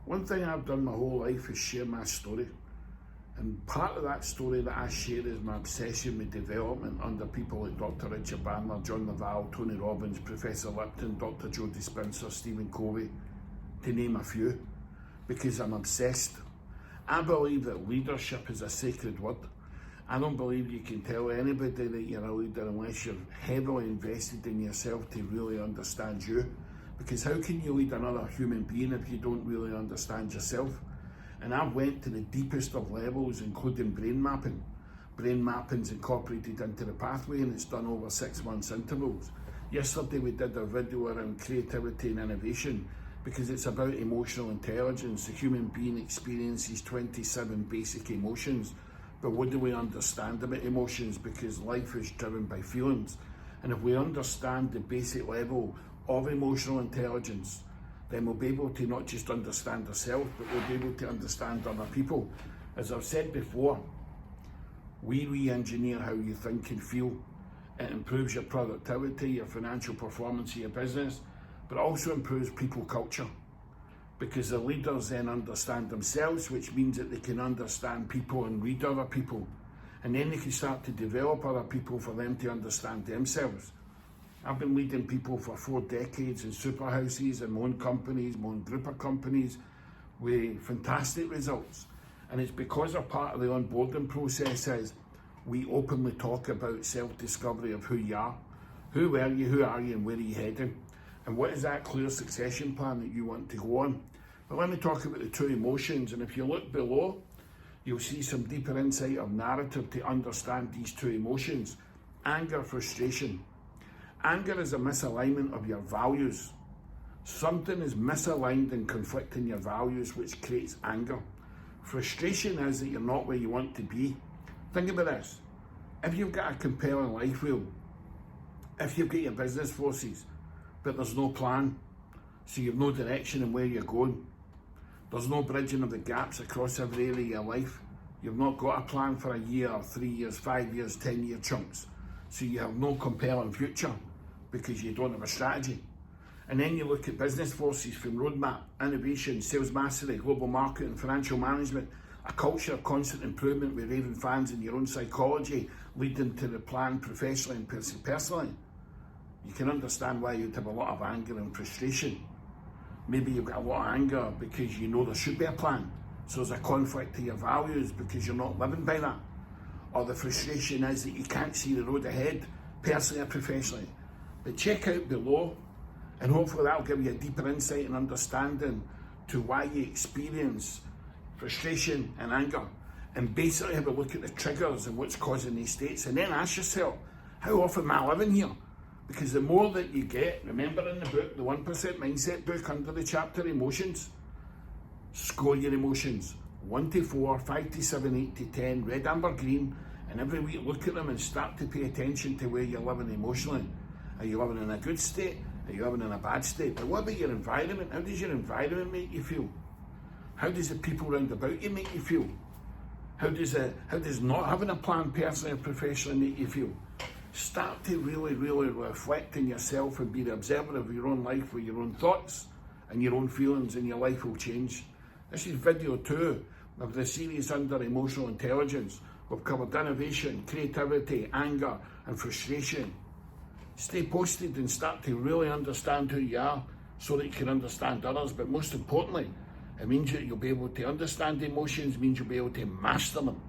One thing I've done my whole life is share my story. And part of that story that I share is my obsession with development under people like Dr. Richard Bandler, John Laval, Tony Robbins, Professor Lipton, Dr. Joe Dispenza, Stephen Covey, to name a few, because I'm obsessed. I believe that leadership is a sacred word. I don't believe you can tell anybody that you're a leader unless you're heavily invested in yourself to really understand you. Because how can you lead another human being if you don't really understand yourself? And I've went to the deepest of levels, including brain mapping. Brain mapping's incorporated into the pathway and it's done over 6 months intervals. Yesterday we did a video around creativity and innovation because it's about emotional intelligence. The human being experiences 27 basic emotions. But what do we understand about emotions? Because life is driven by feelings. And if we understand the basic level of emotional intelligence, then we'll be able to not just understand ourselves, but we'll be able to understand other people. As I've said before, we re-engineer how you think and feel. It improves your productivity, your financial performance of your business, but also improves people culture. Because the leaders then understand themselves, which means that they can understand people and read other people. And then they can start to develop other people for them to understand themselves. I've been leading people for 4 decades in super houses and my own companies, my own group of companies with fantastic results. And it's because a part of the onboarding process is we openly talk about self-discovery of who you are. Who were you, who are you, and where are you heading? And what is that clear succession plan that you want to go on? But let me talk about the 2 emotions. And if you look below, you'll see some deeper insight of narrative to understand these 2 emotions. Anger, frustration. Anger is a misalignment of your values. Something is misaligned and conflicting your values, which creates anger. Frustration is that you're not where you want to be. Think about this. If you've got a compelling life wheel, if you've got your business forces, but there's no plan, so you've no direction in where you're going, there's no bridging of the gaps across every area of your life, you've not got a plan for a year, 3 years, 5 years, 10-year chunks, so you have no compelling future because you don't have a strategy. And then you look at business forces from roadmap, innovation, sales mastery, global marketing, financial management, a culture of constant improvement with raving fans in your own psychology, leading to the plan professionally and personally. You can understand why you'd have a lot of anger and frustration. Maybe you've got a lot of anger because you know there should be a plan. So there's a conflict to your values because you're not living by that. Or the frustration is that you can't see the road ahead, personally or professionally. But check out below, and hopefully that'll give you a deeper insight and understanding to why you experience frustration and anger. And basically have a look at the triggers and what's causing these states. And then ask yourself, how often am I living here? Because the more that you get, remember in the book, the 1% Mindset book, under the chapter Emotions, score your emotions. 1 to 4, 5 to 7, 8 to 10, red, amber, green. And every week look at them and start to pay attention to where you're living emotionally. Are you living in a good state? Are you living in a bad state? But what about your environment? How does your environment make you feel? How does the people round about you make you feel? How does not having a plan personally or professionally make you feel? Start to really reflect in yourself and be the observer of your own life with your own thoughts and your own feelings, and your life will change. This is video 2 of the series under emotional intelligence. We've covered innovation, creativity, anger and frustration. Stay posted and start to really understand who you are so that you can understand others. But most importantly, it means that you'll be able to understand emotions, means you'll be able to master them.